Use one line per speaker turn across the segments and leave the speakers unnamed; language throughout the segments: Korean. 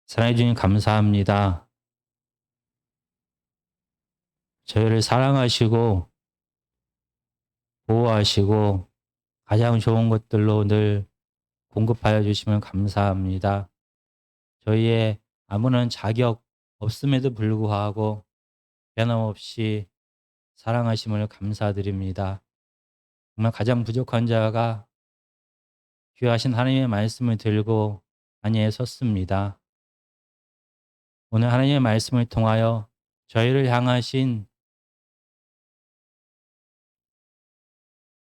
사랑해 주님 감사합니다. 저희를 사랑하시고 보호하시고 가장 좋은 것들로 늘 공급하여 주시면 감사합니다. 저희의 아무런 자격 없음에도 불구하고 변함없이 사랑하심을 감사드립니다. 정말 가장 부족한 자가 귀하신 하나님의 말씀을 들고 안위에 섰습니다. 오늘 하나님의 말씀을 통하여 저희를 향하신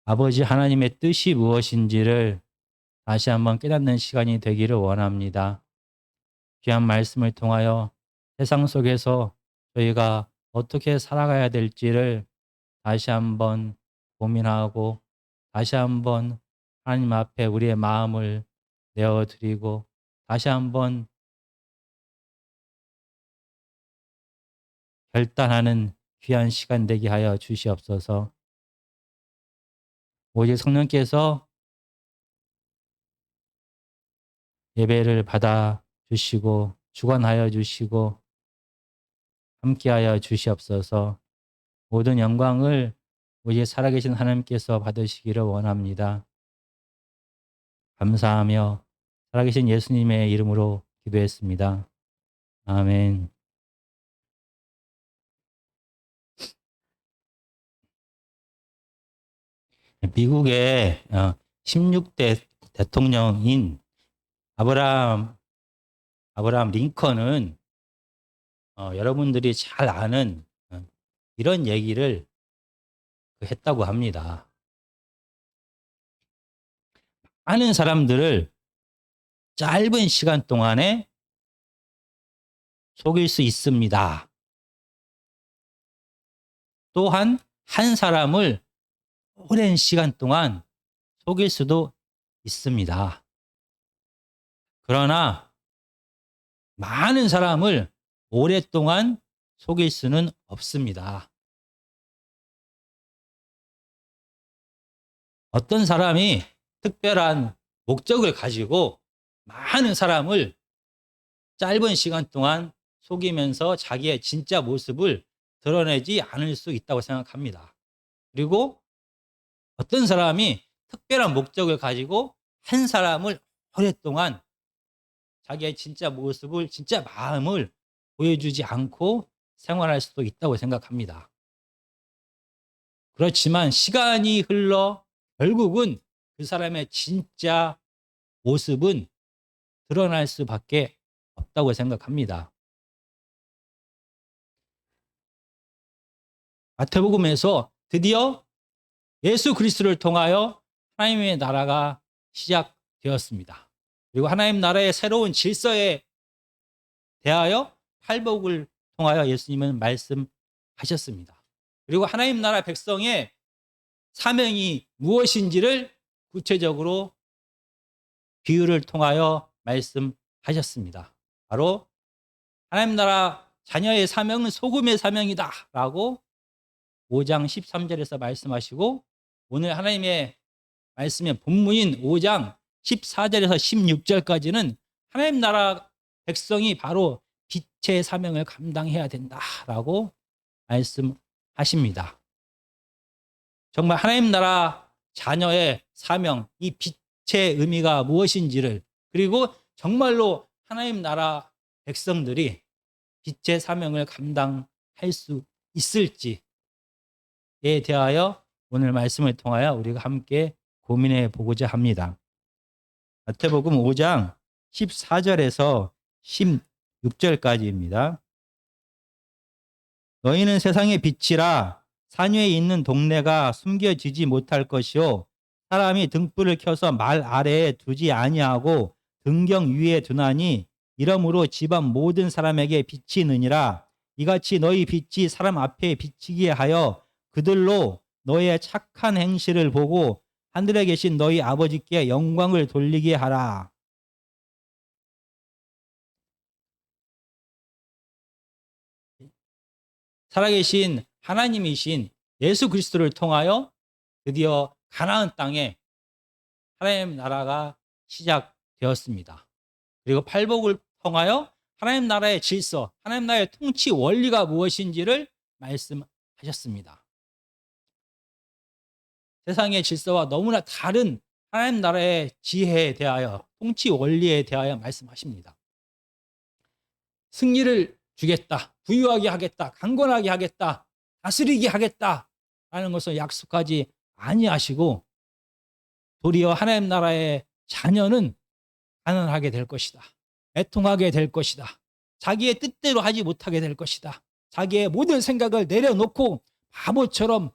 아버지 하나님의 뜻이 무엇인지를 다시 한번 깨닫는 시간이 되기를 원합니다. 귀한 말씀을 통하여 세상 속에서 저희가 어떻게 살아가야 될지를 다시 한번 고민하고 다시 한번 하나님 앞에 우리의 마음을 내어드리고 다시 한번 결단하는 귀한 시간 되게 하여 주시옵소서. 오직 성령께서 예배를 받아 주시고 주관하여 주시고 함께하여 주시옵소서. 모든 영광을 오직 살아계신 하나님께서 받으시기를 원합니다. 감사하며 살아계신 예수님의 이름으로 기도했습니다. 아멘. 미국의 16대 대통령인 아브라함 링컨은 여러분들이 잘 아는 이런 얘기를 했다고 합니다. 많은 사람들을 짧은 시간 동안에 속일 수 있습니다. 또한 한 사람을 오랜 시간 동안 속일 수도 있습니다. 그러나 많은 사람을 오랫동안 속일 수는 없습니다. 어떤 사람이 특별한 목적을 가지고 많은 사람을 짧은 시간 동안 속이면서 자기의 진짜 모습을 드러내지 않을 수 있다고 생각합니다. 그리고 어떤 사람이 특별한 목적을 가지고 한 사람을 오랫동안 자기의 진짜 모습을, 진짜 마음을 보여주지 않고 생활할 수도 있다고 생각합니다. 그렇지만 시간이 흘러 결국은 그 사람의 진짜 모습은 드러날 수밖에 없다고 생각합니다. 마태복음에서 드디어 예수 그리스도를 통하여 하나님의 나라가 시작되었습니다. 그리고 하나님 나라의 새로운 질서에 대하여 팔복을 통하여 예수님은 말씀하셨습니다. 그리고 하나님 나라 백성의 사명이 무엇인지를 구체적으로 비유를 통하여 말씀하셨습니다. 바로 하나님 나라 자녀의 사명은 소금의 사명이다 라고 5장 13절에서 말씀하시고, 오늘 하나님의 말씀의 본문인 5장 14절에서 16절까지는 하나님 나라 백성이 바로 빛의 사명을 감당해야 된다라고 말씀하십니다. 정말 하나님 나라 자녀의 사명, 이 빛의 의미가 무엇인지를, 그리고 정말로 하나님 나라 백성들이 빛의 사명을 감당할 수 있을지에 대하여 오늘 말씀을 통하여 우리가 함께 고민해 보고자 합니다. 마태복음 5장 14절에서 16절까지입니다. 너희는 세상의 빛이라. 산 위에 있는 동네가 숨겨지지 못할 것이요 사람이 등불을 켜서 말 아래에 두지 아니하고 등경 위에 두나니 이러므로 집안 모든 사람에게 빛이 느니라. 이같이 너희 빛이 사람 앞에 비치게 하여 그들로 너의 착한 행실을 보고 하늘에 계신 너희 아버지께 영광을 돌리게 하라. 살아계신 하나님이신 예수 그리스도를 통하여 드디어 가나안 땅에 하나님 나라가 시작되었습니다. 그리고 팔복을 통하여 하나님 나라의 질서, 하나님 나라의 통치 원리가 무엇인지를 말씀하셨습니다. 세상의 질서와 너무나 다른 하나님 나라의 지혜에 대하여, 통치 원리에 대하여 말씀하십니다. 승리를 주겠다, 부유하게 하겠다, 강건하게 하겠다, 다스리게 하겠다 라는 것을 약속하지 아니하시고, 도리어 하나님 나라의 자녀는 가난하게 될 것이다, 애통하게 될 것이다, 자기의 뜻대로 하지 못하게 될 것이다, 자기의 모든 생각을 내려놓고 바보처럼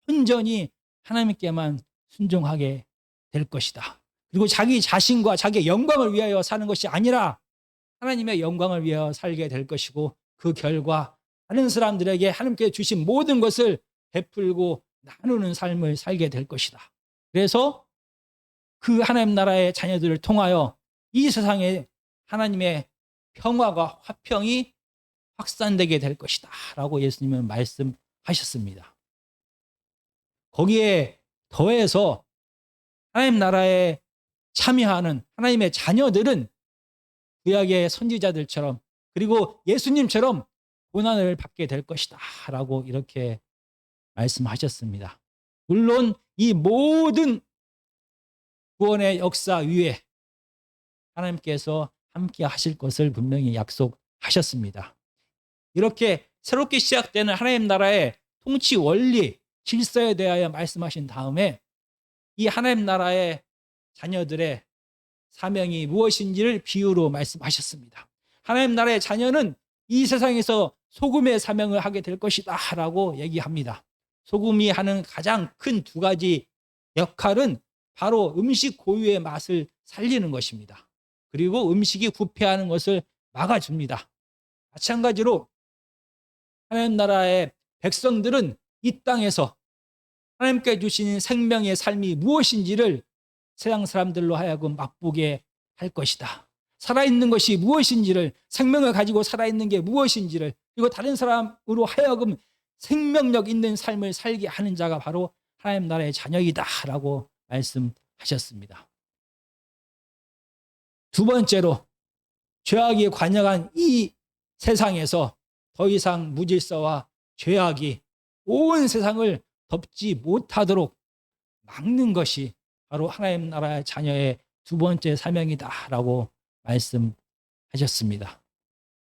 온전히 하나님께만 순종하게 될 것이다. 그리고 자기 자신과 자기의 영광을 위하여 사는 것이 아니라 하나님의 영광을 위하여 살게 될 것이고, 그 결과 다른 사람들에게 하나님께 주신 모든 것을 베풀고 나누는 삶을 살게 될 것이다. 그래서 그 하나님 나라의 자녀들을 통하여 이 세상에 하나님의 평화가, 화평이 확산되게 될 것이다 라고 예수님은 말씀하셨습니다. 거기에 더해서 하나님 나라에 참여하는 하나님의 자녀들은 구약의 선지자들처럼, 그리고 예수님처럼 고난을 받게 될 것이다 라고 이렇게 말씀하셨습니다. 물론 이 모든 구원의 역사 위에 하나님께서 함께 하실 것을 분명히 약속하셨습니다. 이렇게 새롭게 시작되는 하나님 나라의 통치 원리, 질서에 대하여 말씀하신 다음에 이 하나님 나라의 자녀들의 사명이 무엇인지를 비유로 말씀하셨습니다. 하나님 나라의 자녀는 이 세상에서 소금의 사명을 하게 될 것이다 라고 얘기합니다. 소금이 하는 가장 큰 두 가지 역할은 바로 음식 고유의 맛을 살리는 것입니다. 그리고 음식이 부패하는 것을 막아줍니다. 마찬가지로 하나님 나라의 백성들은 이 땅에서 하나님께 주신 생명의 삶이 무엇인지를 세상 사람들로 하여금 맛보게 할 것이다. 살아있는 것이 무엇인지를, 생명을 가지고 살아있는 게 무엇인지를, 그리고 다른 사람으로 하여금 생명력 있는 삶을 살게 하는 자가 바로 하나님 나라의 자녀이다 라고 말씀하셨습니다. 두 번째로, 죄악이 관영한 이 세상에서 더 이상 무질서와 죄악이 온 세상을 덮지 못하도록 막는 것이 바로 하나님 나라의 자녀의 두 번째 사명이다 라고 말씀하셨습니다.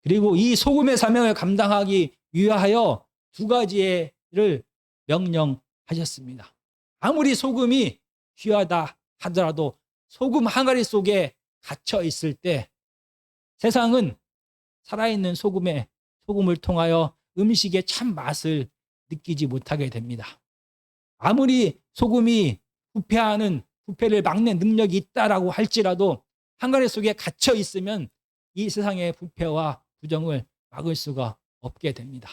그리고 이 소금의 사명을 감당하기 위하여 두 가지를 명령하셨습니다. 아무리 소금이 귀하다 하더라도 소금 항아리 속에 갇혀 있을 때 세상은 살아있는 소금을 통하여 음식의 참 맛을 느끼지 못하게 됩니다. 아무리 소금이 부패를 막는 능력이 있다라고 할지라도 항아리 속에 갇혀 있으면 이 세상의 부패와 부정을 막을 수가 없게 됩니다.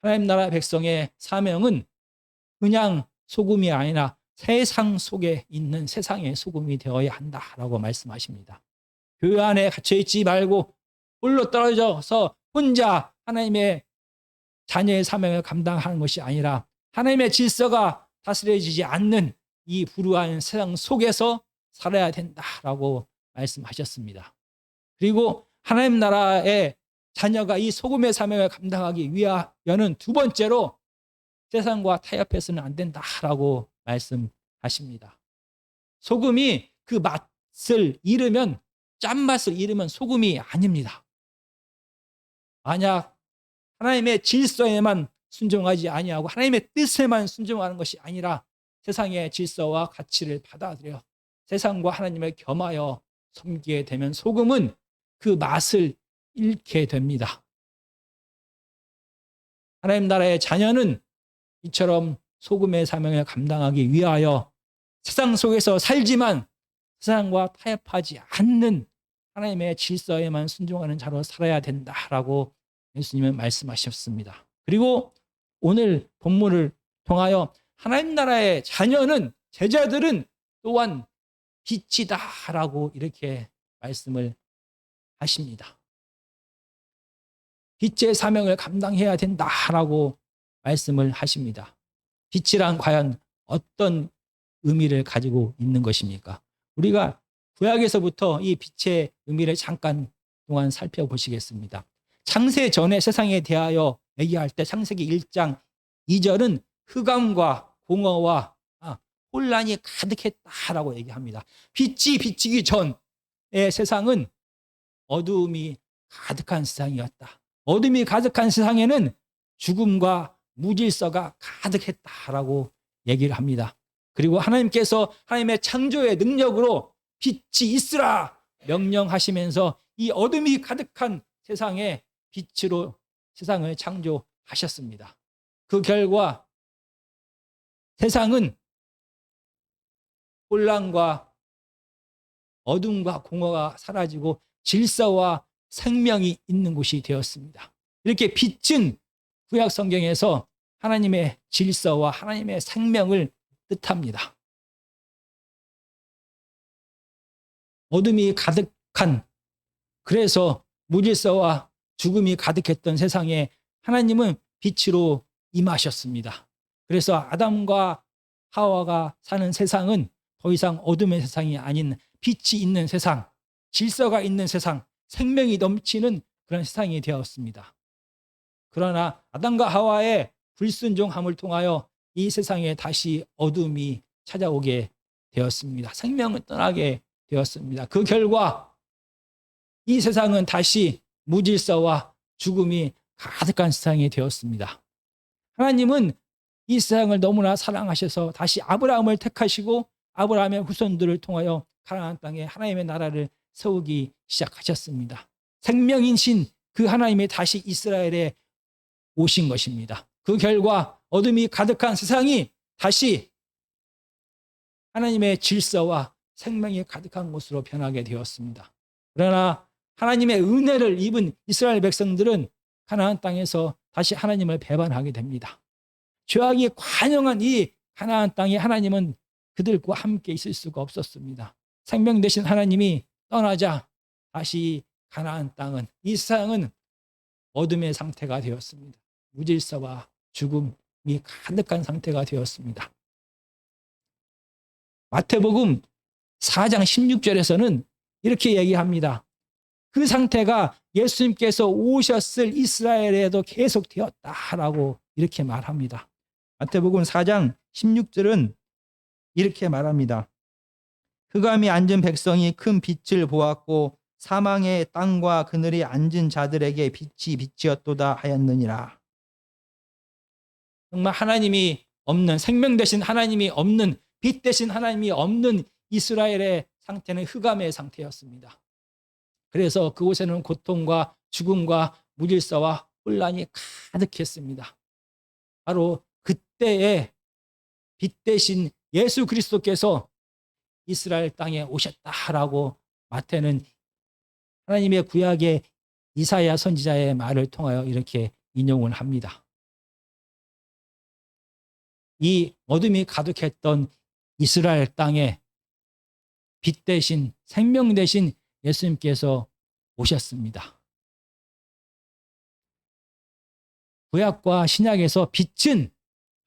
하나님 나라 백성의 사명은 그냥 소금이 아니라 세상 속에 있는 세상의 소금이 되어야 한다라고 말씀하십니다. 교회 안에 갇혀있지 말고 홀로 떨어져서 혼자 하나님의 자녀의 사명을 감당하는 것이 아니라 하나님의 질서가 다스려지지 않는 이 불우한 세상 속에서 살아야 된다라고 말씀하셨습니다. 그리고 하나님 나라의 자녀가 이 소금의 사명을 감당하기 위하여는 두 번째로 세상과 타협해서는 안 된다라고 말씀하십니다. 소금이 그 맛을 잃으면, 짠맛을 잃으면 소금이 아닙니다. 만약 하나님의 질서에만 순종하지 아니하고 하나님의 뜻에만 순종하는 것이 아니라 세상의 질서와 가치를 받아들여 세상과 하나님을 겸하여 섬기게 되면 소금은 그 맛을 잃게 됩니다. 하나님 나라의 자녀는 이처럼 소금의 사명을 감당하기 위하여 세상 속에서 살지만 세상과 타협하지 않는 하나님의 질서에만 순종하는 자로 살아야 된다라고 예수님은 말씀하셨습니다. 그리고 오늘 본문을 통하여 하나님 나라의 자녀는, 제자들은 또한 빛이다라고 이렇게 말씀을 하십니다. 빛의 사명을 감당해야 된다라고 말씀을 하십니다. 빛이란 과연 어떤 의미를 가지고 있는 것입니까? 우리가 구약에서부터 이 빛의 의미를 잠깐 동안 살펴보시겠습니다. 창세 전의 세상에 대하여 얘기할 때 창세기 1장 2절은 흑암과 공허와 혼란이 가득했다라고 얘기합니다. 빛이 비치기 전의 세상은 어두움이 가득한 세상이었다. 어둠이 가득한 세상에는 죽음과 무질서가 가득했다라고 얘기를 합니다. 그리고 하나님께서 하나님의 창조의 능력으로 빛이 있으라 명령하시면서 이 어둠이 가득한 세상에 빛으로 세상을 창조하셨습니다. 그 결과 세상은 혼란과 어둠과 공허가 사라지고 질서와 생명이 있는 곳이 되었습니다. 이렇게 빛은 구약 성경에서 하나님의 질서와 하나님의 생명을 뜻합니다. 어둠이 가득한, 그래서 무질서와 죽음이 가득했던 세상에 하나님은 빛으로 임하셨습니다. 그래서 아담과 하와가 사는 세상은 더 이상 어둠의 세상이 아닌 빛이 있는 세상, 질서가 있는 세상, 생명이 넘치는 그런 세상이 되었습니다. 그러나 아담과 하와의 불순종함을 통하여 이 세상에 다시 어둠이 찾아오게 되었습니다. 생명을 떠나게 되었습니다. 그 결과 이 세상은 다시 무질서와 죽음이 가득한 세상이 되었습니다. 하나님은 이 세상을 너무나 사랑하셔서 다시 아브라함을 택하시고 아브라함의 후손들을 통하여 가나안 땅에 하나님의 나라를 세우기 시작하셨습니다. 생명인 신 그 하나님이 다시 이스라엘에 오신 것입니다. 그 결과 어둠이 가득한 세상이 다시 하나님의 질서와 생명이 가득한 곳으로 변하게 되었습니다. 그러나 하나님의 은혜를 입은 이스라엘 백성들은 가나안 땅에서 다시 하나님을 배반하게 됩니다. 죄악이 관영한 이 가나안 땅에 하나님은 그들과 함께 있을 수가 없었습니다. 생명 되신 하나님이 떠나자 다시 가나안 땅은, 이 세상은 어둠의 상태가 되었습니다. 무질서와 죽음이 가득한 상태가 되었습니다. 마태복음 4장 16절에서는 이렇게 얘기합니다. 그 상태가 예수님께서 오셨을 이스라엘에도 계속 되었다라고 이렇게 말합니다. 마태복음 4장 16절은 이렇게 말합니다. 흑암이 앉은 백성이 큰 빛을 보았고 사망의 땅과 그늘에 앉은 자들에게 빛이 빛이었도다 하였느니라. 정말 하나님이 없는, 생명 되신 하나님이 없는, 빛 되신 하나님이 없는 이스라엘의 상태는 흑암의 상태였습니다. 그래서 그곳에는 고통과 죽음과 무질서와 혼란이 가득했습니다. 바로 그때에 빛 대신 예수 그리스도께서 이스라엘 땅에 오셨다라고 마태는 하나님의 구약의 이사야 선지자의 말을 통하여 이렇게 인용을 합니다. 이 어둠이 가득했던 이스라엘 땅에 빛 대신, 생명 대신 예수님께서 오셨습니다. 구약과 신약에서 빛은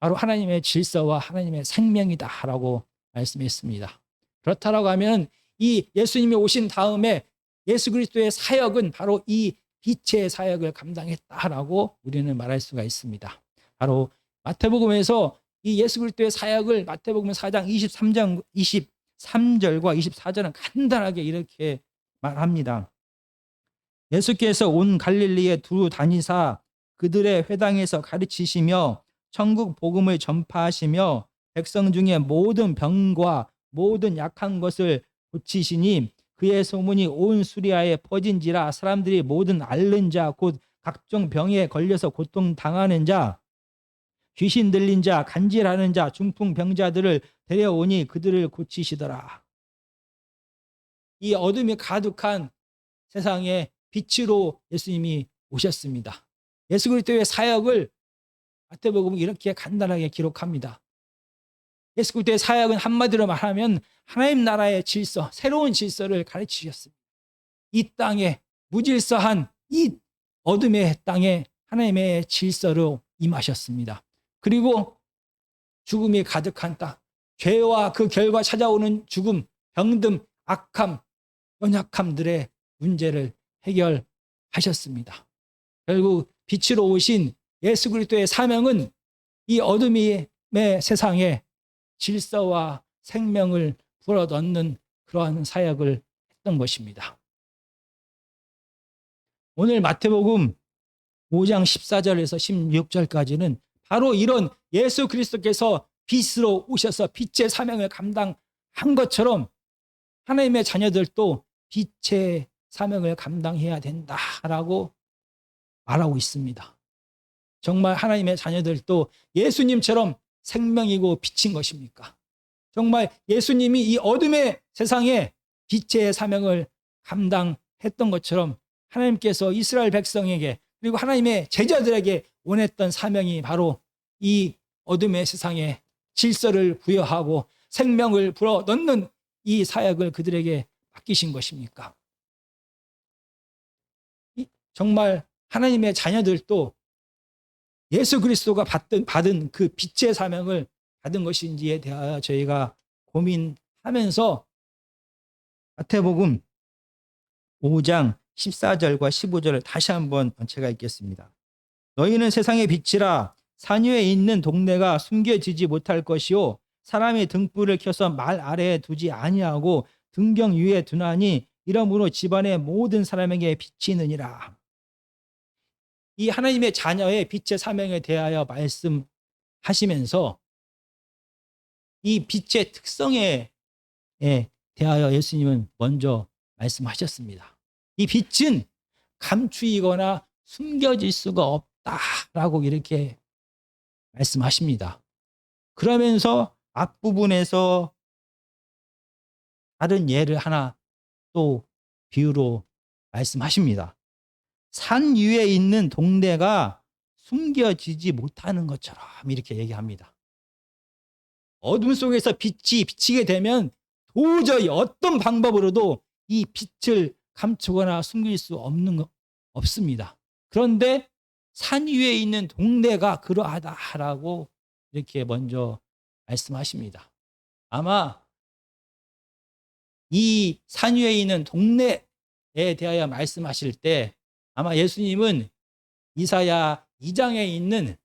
바로 하나님의 질서와 하나님의 생명이다라고 말씀했습니다. 그렇다라고 하면 이 예수님이 오신 다음에 예수 그리스도의 사역은 바로 이 빛의 사역을 감당했다라고 우리는 말할 수가 있습니다. 바로 마태복음에서 이 예수 그리스도의 사역을 마태복음 4장 23절과 24절은 간단하게 이렇게 말합니다. 예수께서 온 갈릴리에 두루 다니사 그들의 회당에서 가르치시며 천국 복음을 전파하시며 백성 중에 모든 병과 모든 약한 것을 고치시니 그의 소문이 온 수리아에 퍼진지라. 사람들이 모든 앓는 자 곧 각종 병에 걸려서 고통당하는 자, 귀신 들린 자, 간질하는 자, 중풍병자들을 데려오니 그들을 고치시더라. 이 어둠이 가득한 세상에 빛으로 예수님이 오셨습니다. 예수 그리스도의 사역을 마태복음은 이렇게 간단하게 기록합니다. 예수 그리스도의 사역은 한마디로 말하면 하나님 나라의 질서, 새로운 질서를 가르치셨습니다. 이 땅에 무질서한 이 어둠의 땅에 하나님의 질서로 임하셨습니다. 그리고 죽음이 가득한 땅, 죄와 그 결과 찾아오는 죽음, 병듦, 악함, 연약함들의 문제를 해결하셨습니다. 결국 빛으로 오신 예수 그리스도의 사명은 이 어둠의 세상에 질서와 생명을 불어넣는 그러한 사역을 했던 것입니다. 오늘 마태복음 5장 14절에서 16절까지는 바로 이런 예수 그리스도께서 빛으로 오셔서 빛의 사명을 감당한 것처럼 하나님의 자녀들도 빛의 사명을 감당해야 된다라고 말하고 있습니다. 정말 하나님의 자녀들도 예수님처럼 생명이고 빛인 것입니까? 정말 예수님이 이 어둠의 세상에 빛의 사명을 감당했던 것처럼 하나님께서 이스라엘 백성에게 그리고 하나님의 제자들에게 원했던 사명이 바로 이 어둠의 세상에 질서를 부여하고 생명을 불어넣는 이 사역을 그들에게 맡기신 것입니까? 정말 하나님의 자녀들도 예수 그리스도가 받은 그 빛의 사명을 받은 것인지에 대하여 저희가 고민하면서 마태복음 5장 14절과 15절을 다시 한번 제가 읽겠습니다. 너희는 세상의 빛이라. 산 위에 있는 동네가 숨겨지지 못할 것이요 사람이 등불을 켜서 말 아래에 두지 아니하고 등경 위에 두나니 이러므로 집안의 모든 사람에게 비치느니라. 이 하나님의 자녀의 빛의 사명에 대하여 말씀하시면서 이 빛의 특성에 대하여 예수님은 먼저 말씀하셨습니다. 이 빛은 감추이거나 숨겨질 수가 없다라고 이렇게 말씀하십니다. 그러면서 앞부분에서 다른 예를 하나 또 비유로 말씀하십니다. 산 위에 있는 동네가 숨겨지지 못하는 것처럼 이렇게 얘기합니다. 어둠 속에서 빛이 비치게 되면 도저히 어떤 방법으로도 이 빛을 감추거나 숨길 수 없습니다. 그런데 산 위에 있는 동네가 그러하다라고 이렇게 먼저 말씀하십니다. 아마 이 산 위에 있는 동네에 대하여 말씀하실 때 아마 예수님은 이사야 2장에 있는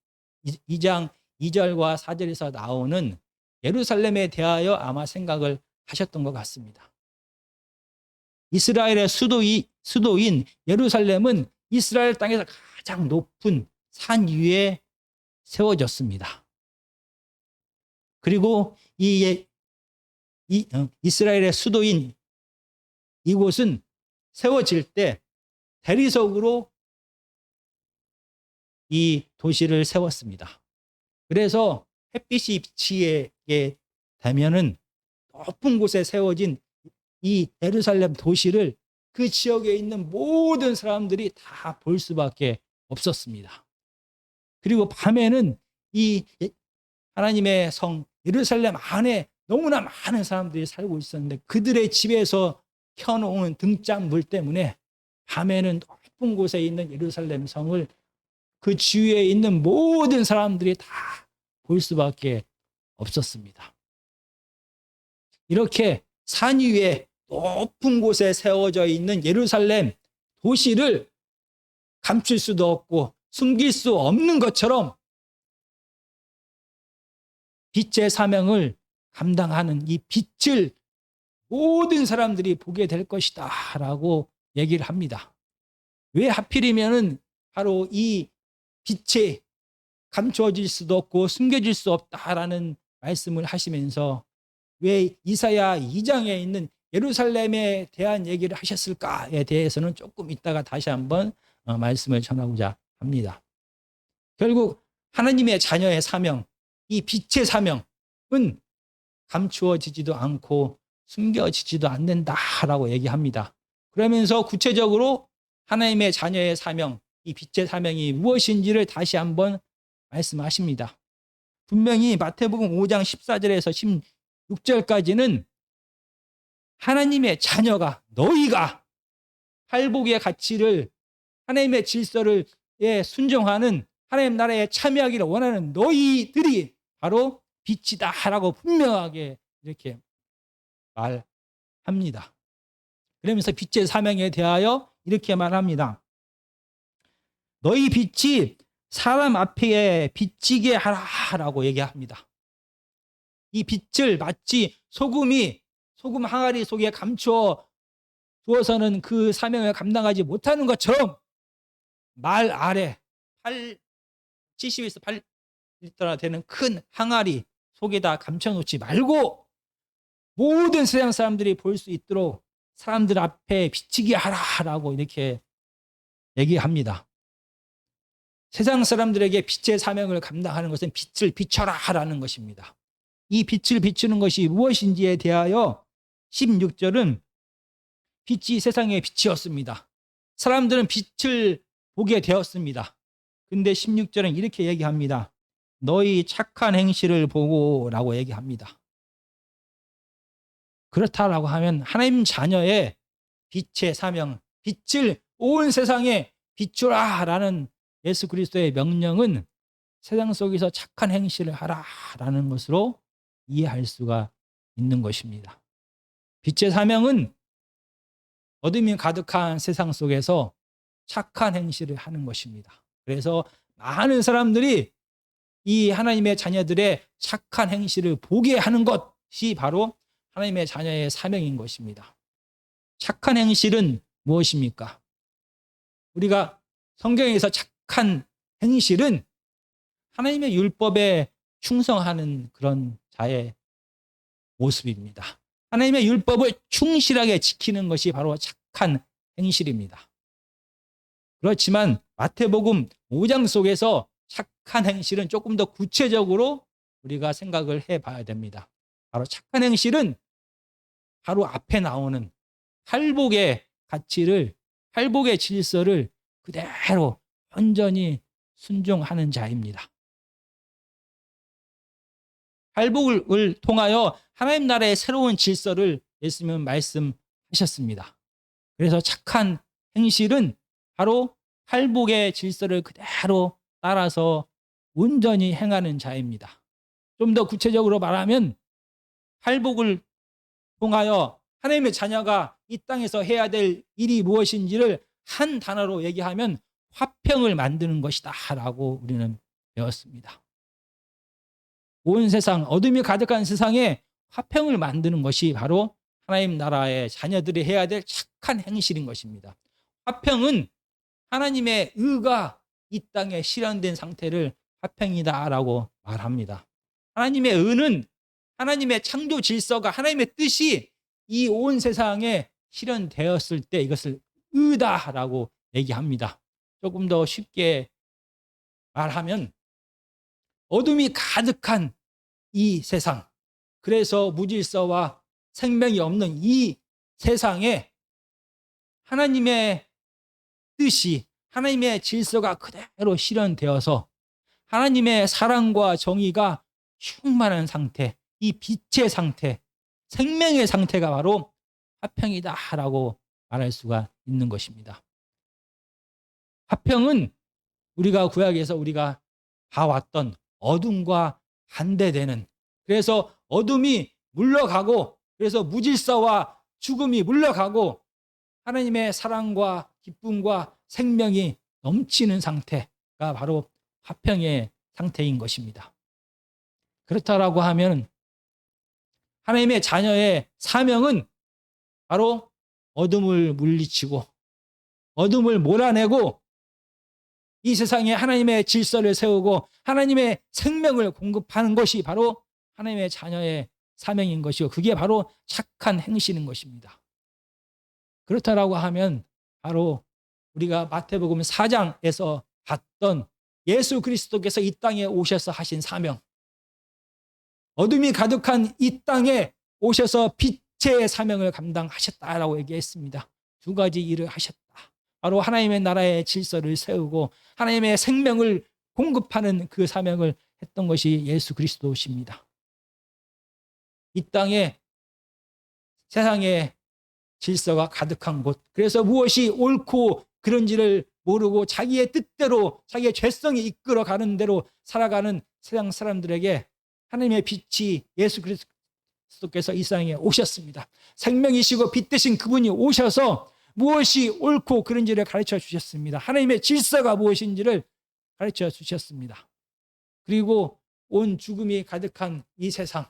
2장 2절과 4절에서 나오는 예루살렘에 대하여 아마 생각을 하셨던 것 같습니다. 이스라엘의 수도인 예루살렘은 이스라엘 땅에서 가장 높은 산 위에 세워졌습니다. 그리고 이스라엘의 수도인 이곳은 세워질 때 대리석으로 이 도시를 세웠습니다. 그래서 햇빛이 비치게 되면은 높은 곳에 세워진 이 예루살렘 도시를 그 지역에 있는 모든 사람들이 다 볼 수밖에 없었습니다. 그리고 밤에는 이 하나님의 성 예루살렘 안에 너무나 많은 사람들이 살고 있었는데 그들의 집에서 켜놓은 등잔불 때문에 밤에는 높은 곳에 있는 예루살렘 성을 그 주위에 있는 모든 사람들이 다 볼 수밖에 없었습니다. 이렇게 산 위에 높은 곳에 세워져 있는 예루살렘 도시를 감출 수도 없고 숨길 수 없는 것처럼 빛의 사명을 감당하는 이 빛을 모든 사람들이 보게 될 것이다 라고 얘기를 합니다. 왜 하필이면은 바로 이 빛에 감추어질 수도 없고 숨겨질 수 없다라는 말씀을 하시면서 왜 이사야 2장에 있는 예루살렘에 대한 얘기를 하셨을까에 대해서는 조금 이따가 다시 한번 말씀을 전하고자 합니다. 결국 하나님의 자녀의 사명, 이 빛의 사명은 감추어지지도 않고 숨겨지지도 않는다라고 얘기합니다. 그러면서 구체적으로 하나님의 자녀의 사명, 이 빛의 사명이 무엇인지를 다시 한번 말씀하십니다. 분명히 마태복음 5장 14절에서 16절까지는 하나님의 자녀가 너희가 팔복의 가치를 하나님의 질서를 순종하는 하나님 나라에 참여하기를 원하는 너희들이 바로 빛이다라고 분명하게 이렇게 말합니다. 그러면서 빛의 사명에 대하여 이렇게 말합니다. 너희 빛이 사람 앞에 비치게 하라라고 얘기합니다. 이 빛을 마치 소금 항아리 속에 감추어 두어서는 그 사명을 감당하지 못하는 것처럼 말 아래 70에서 8리터나 되는 큰 항아리 속에다 감춰놓지 말고 모든 세상 사람들이 볼 수 있도록 사람들 앞에 비치게 하라라고 이렇게 얘기합니다. 세상 사람들에게 빛의 사명을 감당하는 것은 빛을 비춰라라는 것입니다. 이 빛을 비추는 것이 무엇인지에 대하여 16절은 빛이 세상의 빛이었습니다. 사람들은 빛을 보게 되었습니다. 근데 16절은 이렇게 얘기합니다. 너희 착한 행실을 보고 라고 얘기합니다. 그렇다라고 하면 하나님 자녀의 빛의 사명, 빛을 온 세상에 비추라 라는 예수 그리스도의 명령은 세상 속에서 착한 행실을 하라라는 것으로 이해할 수가 있는 것입니다. 빛의 사명은 어둠이 가득한 세상 속에서 착한 행실을 하는 것입니다. 그래서 많은 사람들이 이 하나님의 자녀들의 착한 행실을 보게 하는 것이 바로 하나님의 자녀의 사명인 것입니다. 착한 행실은 무엇입니까? 우리가 성경에서 착한 행실은 하나님의 율법에 충성하는 그런 자의 모습입니다. 하나님의 율법을 충실하게 지키는 것이 바로 착한 행실입니다. 그렇지만 마태복음 5장 속에서 착한 행실은 조금 더 구체적으로 우리가 생각을 해봐야 됩니다. 바로 착한 행실은 바로 앞에 나오는 팔복의 가치를, 팔복의 질서를 그대로 온전히 순종하는 자입니다. 팔복을 통하여 하나님 나라의 새로운 질서를 예수님은 말씀하셨습니다. 그래서 착한 행실은 바로 팔복의 질서를 그대로 따라서 온전히 행하는 자입니다. 좀 더 구체적으로 말하면 팔복을 통하여 하나님의 자녀가 이 땅에서 해야 될 일이 무엇인지를 한 단어로 얘기하면 화평을 만드는 것이다 라고 우리는 배웠습니다. 온 세상, 어둠이 가득한 세상에 화평을 만드는 것이 바로 하나님 나라의 자녀들이 해야 될 착한 행실인 것입니다. 화평은 하나님의 의가 이 땅에 실현된 상태를 화평이다라고 말합니다. 하나님의 의는 하나님의 창조 질서가, 하나님의 뜻이 이 온 세상에 실현되었을 때 이것을 의다라고 얘기합니다. 조금 더 쉽게 말하면 어둠이 가득한 이 세상, 그래서 무질서와 생명이 없는 이 세상에 하나님의 뜻이, 하나님의 질서가 그대로 실현되어서 하나님의 사랑과 정의가 충만한 상태, 이 빛의 상태, 생명의 상태가 바로 화평이다라고 말할 수가 있는 것입니다. 화평은 우리가 구약에서 우리가 봐왔던 어둠과 반대되는, 그래서 어둠이 물러가고, 그래서 무질서와 죽음이 물러가고 하나님의 사랑과 기쁨과 생명이 넘치는 상태가 바로 화평의 상태인 것입니다. 그렇다라고 하면 하나님의 자녀의 사명은 바로 어둠을 물리치고 어둠을 몰아내고 이 세상에 하나님의 질서를 세우고 하나님의 생명을 공급하는 것이 바로 하나님의 자녀의 사명인 것이고, 그게 바로 착한 행실인 것입니다. 그렇다라고 하면 바로 우리가 마태복음 4장에서 봤던 예수 그리스도께서 이 땅에 오셔서 하신 사명, 어둠이 가득한 이 땅에 오셔서 빛의 사명을 감당하셨다라고 얘기했습니다. 두 가지 일을 하셨다. 바로 하나님의 나라의 질서를 세우고 하나님의 생명을 공급하는 그 사명을 했던 것이 예수 그리스도십니다. 이 땅에 세상에 질서가 가득한 곳, 그래서 무엇이 옳고 그런지를 모르고 자기의 뜻대로, 자기의 죄성이 이끌어가는 대로 살아가는 세상 사람들에게 하나님의 빛이, 예수
그리스도께서 이 세상에 오셨습니다. 생명이시고 빛 되신 그분이 오셔서 무엇이 옳고 그른지를 가르쳐 주셨습니다. 하나님의 질서가 무엇인지를 가르쳐 주셨습니다. 그리고 온 죽음이 가득한 이 세상,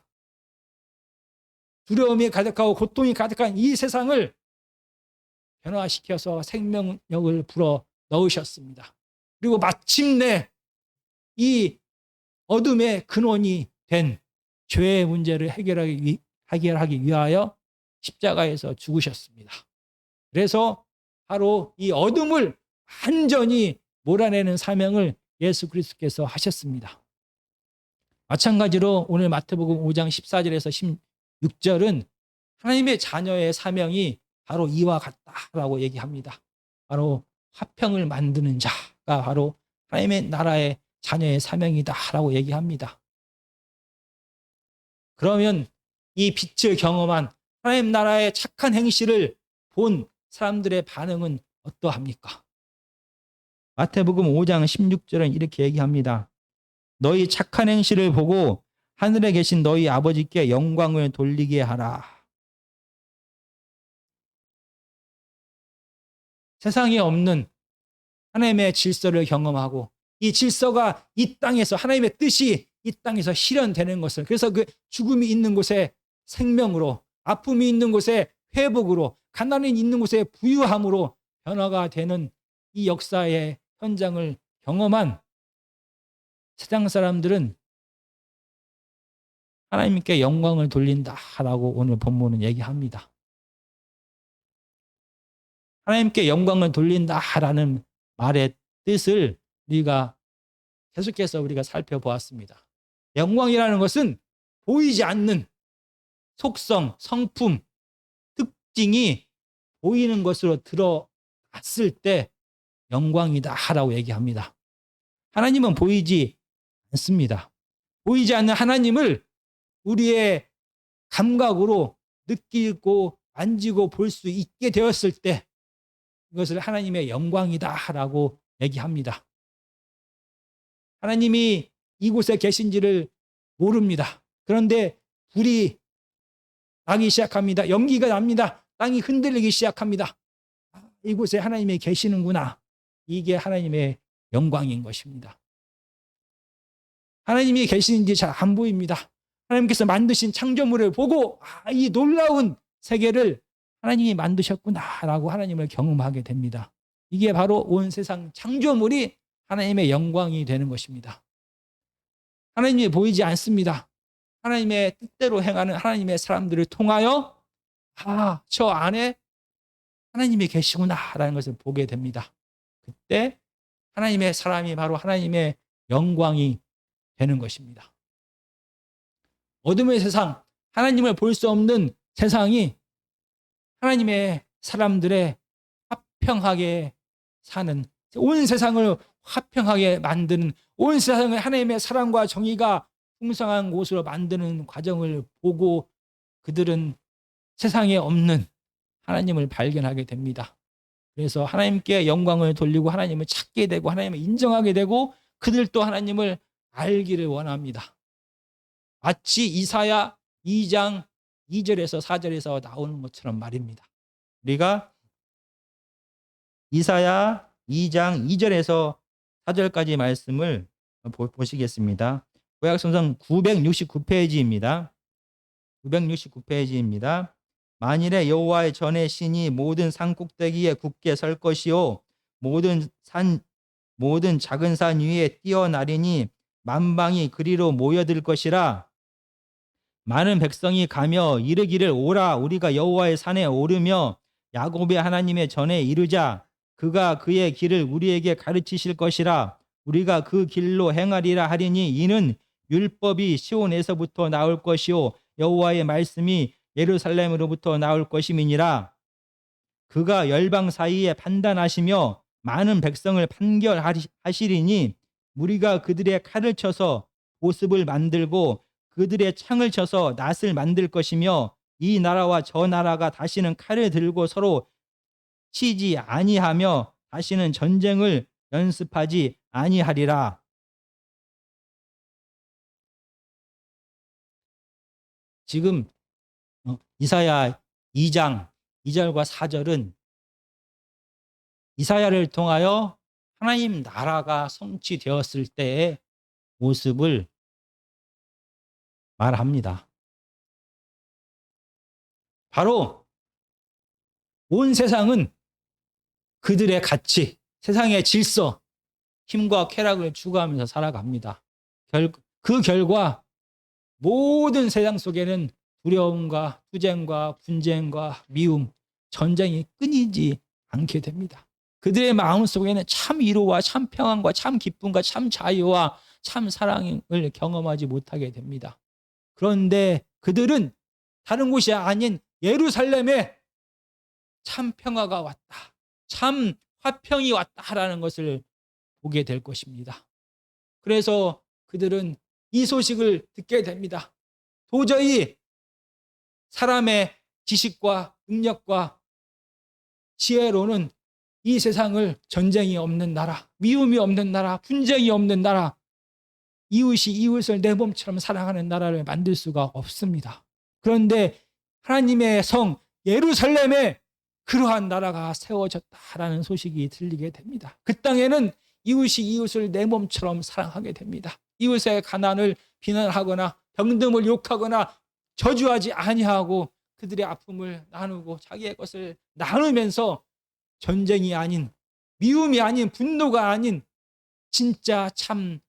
두려움이 가득하고 고통이 가득한 이 세상을 변화시켜서 생명력을 불어 넣으셨습니다. 그리고 마침내 이 어둠의 근원이 된 죄의 문제를 해결하기 위하여 십자가에서 죽으셨습니다. 그래서 바로 이 어둠을 완전히 몰아내는 사명을 예수 그리스도께서 하셨습니다. 마찬가지로 오늘 마태복음 5장 14절에서 16절은 하나님의 자녀의 사명이 바로 이와 같다라고 얘기합니다. 바로 화평을 만드는 자가 바로 하나님의 나라의 자녀의 사명이다라고 얘기합니다. 그러면 이 빛을 경험한 하나님 나라의 착한 행실을 본 사람들의 반응은 어떠합니까?
마태복음 5장 16절은 이렇게 얘기합니다. 너희 착한 행실을 보고 하늘에 계신 너희 아버지께 영광을 돌리게 하라.
세상에 없는 하나님의 질서를 경험하고 이 질서가 이 땅에서 하나님의 뜻이 이 땅에서 실현되는 것을, 그래서 그 죽음이 있는 곳에 생명으로, 아픔이 있는 곳에 회복으로, 가난이 있는 곳에 부유함으로 변화가 되는 이 역사의 현장을 경험한 세상 사람들은 하나님께 영광을 돌린다라고 오늘 본문은 얘기합니다. 하나님께 영광을 돌린다라는 말의 뜻을 우리가 계속해서 우리가 살펴보았습니다. 영광이라는 것은 보이지 않는 속성, 성품, 특징이 보이는 것으로 드러났을 때 영광이다라고 얘기합니다. 하나님은 보이지 않습니다. 보이지 않는 하나님을 우리의 감각으로 느끼고 만지고 볼 수 있게 되었을 때 이것을 하나님의 영광이다라고 얘기합니다. 하나님이 이곳에 계신지를 모릅니다. 그런데 불이 나기 시작합니다. 연기가 납니다. 땅이 흔들리기 시작합니다. 이곳에 하나님이 계시는구나. 이게 하나님의 영광인 것입니다. 하나님이 계시는지 잘 안 보입니다. 하나님께서 만드신 창조물을 보고 이 놀라운 세계를 하나님이 만드셨구나라고 하나님을 경험하게 됩니다. 이게 바로 온 세상 창조물이 하나님의 영광이 되는 것입니다. 하나님이 보이지 않습니다. 하나님의 뜻대로 행하는 하나님의 사람들을 통하여 저 안에 하나님이 계시구나라는 것을 보게 됩니다. 그때 하나님의 사람이 바로 하나님의 영광이 되는 것입니다. 어둠의 세상, 하나님을 볼 수 없는 세상이 하나님의 사람들의 화평하게 사는, 온 세상을 화평하게 만드는, 온 세상을 하나님의 사랑과 정의가 풍성한 곳으로 만드는 과정을 보고 그들은 세상에 없는 하나님을 발견하게 됩니다. 그래서 하나님께 영광을 돌리고 하나님을 찾게 되고 하나님을 인정하게 되고 그들도 하나님을 알기를 원합니다. 마치 이사야 2장 2절에서 4절에서 나오는 것처럼 말입니다.
우리가 이사야 2장 2절에서 4절까지 말씀을 보시겠습니다. 구약성경 969페이지입니다. 969페이지입니다. 만일에 여호와의 전의 신이 모든 산 꼭대기에 굳게 설 것이요 모든 작은 산 위에 뛰어나리니 만방이 그리로 모여들 것이라. 많은 백성이 가며 이르기를 오라 우리가 여호와의 산에 오르며 야곱의 하나님의 전에 이르자. 그가 그의 길을 우리에게 가르치실 것이라. 우리가 그 길로 행하리라 하리니 이는 율법이 시온에서부터 나올 것이요 여호와의 말씀이 예루살렘으로부터 나올 것임이니라. 그가 열방 사이에 판단하시며 많은 백성을 판결하시리니 무리가 그들의 칼을 쳐서 보습을 만들고 그들의 창을 쳐서 낫을 만들 것이며 이 나라와 저 나라가 다시는 칼을 들고 서로 치지 아니하며 다시는 전쟁을 연습하지 아니하리라.
지금
이사야 2장 2절과 4절은 이사야를 통하여 하나님 나라가 성취되었을 때의 모습을 말합니다. 바로 온 세상은 그들의 가치, 세상의 질서, 힘과 쾌락을 추구하면서 살아갑니다. 그 결과 모든 세상 속에는 두려움과 투쟁과 분쟁과 미움, 전쟁이 끊이지 않게 됩니다. 그들의 마음속에는 참 위로와 참 평안과 참 기쁨과 참 자유와 참 사랑을 경험하지 못하게 됩니다. 그런데 그들은 다른 곳이 아닌 예루살렘에 참 평화가 왔다, 참 화평이 왔다라는 것을 보게 될 것입니다. 그래서 그들은 이 소식을 듣게 됩니다. 도저히 사람의 지식과 능력과 지혜로는 이 세상을 전쟁이 없는 나라, 미움이 없는 나라, 분쟁이 없는 나라, 이웃이 이웃을 내 몸처럼 사랑하는 나라를 만들 수가 없습니다. 그런데 하나님의 성 예루살렘에 그러한 나라가 세워졌다라는 소식이 들리게 됩니다. 그 땅에는 이웃이 이웃을 내 몸처럼 사랑하게 됩니다. 이웃의 가난을 비난하거나 병듦을 욕하거나 저주하지 아니하고 그들의 아픔을 나누고 자기의 것을 나누면서 전쟁이 아닌, 미움이 아닌, 분노가 아닌 진짜 참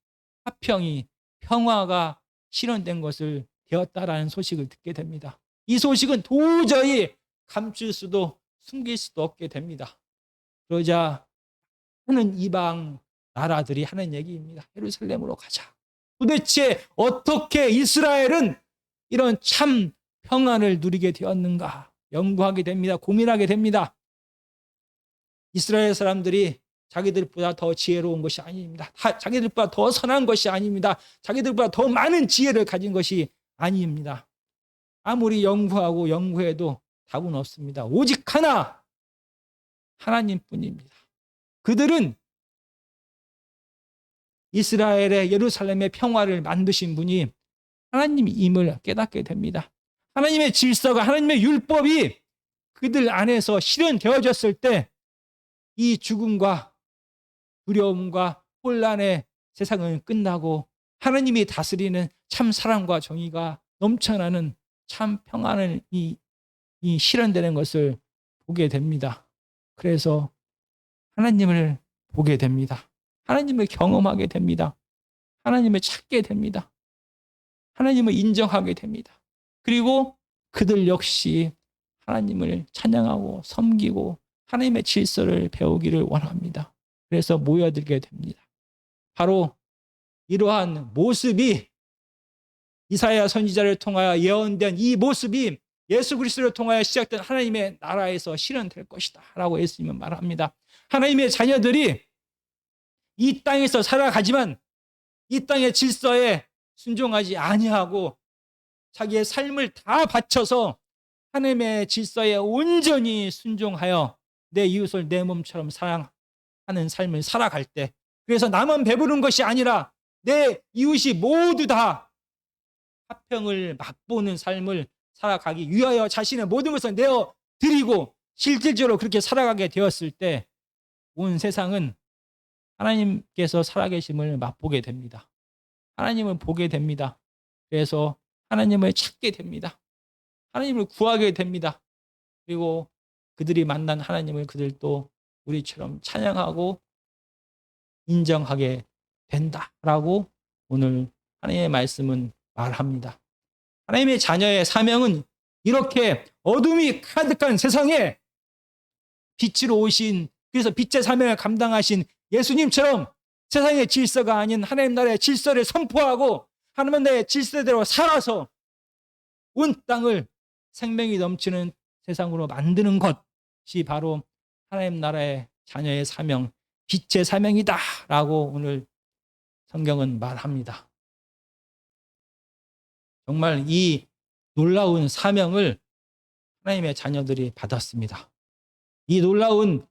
화평이, 평화가 실현된 것을 되었다라는 소식을 듣게 됩니다. 이 소식은 도저히 감출 수도 숨길 수도 없게 됩니다. 그러자 하는 이방 나라들이 하는 얘기입니다. 예루살렘으로 가자. 도대체 어떻게 이스라엘은 이런 참 평안을 누리게 되었는가 연구하게 됩니다. 고민하게 됩니다. 이스라엘 사람들이 자기들보다 더 지혜로운 것이 아닙니다. 자기들보다 더 선한 것이 아닙니다. 자기들보다 더 많은 지혜를 가진 것이 아닙니다. 아무리 연구하고 연구해도 답은 없습니다. 오직 하나, 하나님뿐입니다. 그들은 이스라엘의 예루살렘의 평화를 만드신 분이 하나님임을 깨닫게 됩니다. 하나님의 질서가, 하나님의 율법이 그들 안에서 실현되어졌을 때 이 죽음과 두려움과 혼란의 세상은 끝나고 하나님이 다스리는 참 사랑과 정의가 넘쳐나는 참 평안을 이 실현되는 것을 보게 됩니다. 그래서 하나님을 보게 됩니다. 하나님을 경험하게 됩니다. 하나님을 찾게 됩니다. 하나님을 인정하게 됩니다. 그리고 그들 역시 하나님을 찬양하고 섬기고 하나님의 질서를 배우기를 원합니다. 그래서 모여들게 됩니다. 바로 이러한 모습이 이사야 선지자를 통하여 예언된 이 모습이 예수 그리스도를 통하여 시작된 하나님의 나라에서 실현될 것이다 라고 예수님은 말합니다. 하나님의 자녀들이 이 땅에서 살아가지만 이 땅의 질서에 순종하지 아니하고 자기의 삶을 다 바쳐서 하나님의 질서에 온전히 순종하여 내 이웃을 내 몸처럼 사랑하는 삶을 살아갈 때, 그래서 나만 배부른 것이 아니라 내 이웃이 모두 다 화평을 맛보는 삶을 살아가기 위하여 자신의 모든 것을 내어 드리고 실질적으로 그렇게 살아가게 되었을 때 온 세상은 하나님께서 살아계심을 맛보게 됩니다. 하나님을 보게 됩니다. 그래서 하나님을 찾게 됩니다. 하나님을 구하게 됩니다. 그리고 그들이 만난 하나님을 그들도 우리처럼 찬양하고 인정하게 된다라고 오늘 하나님의 말씀은 말합니다. 하나님의 자녀의 사명은 이렇게 어둠이 가득한 세상에 빛으로 오신, 그래서 빛의 사명을 감당하신 예수님처럼 세상의 질서가 아닌 하나님 나라의 질서를 선포하고 하나님 나라의 질서대로 살아서 온 땅을 생명이 넘치는 세상으로 만드는 것이 바로 하나님 나라의 자녀의 사명, 빛의 사명이다 라고 오늘 성경은 말합니다. 정말 이 놀라운 사명을 하나님의 자녀들이 받았습니다. 이 놀라운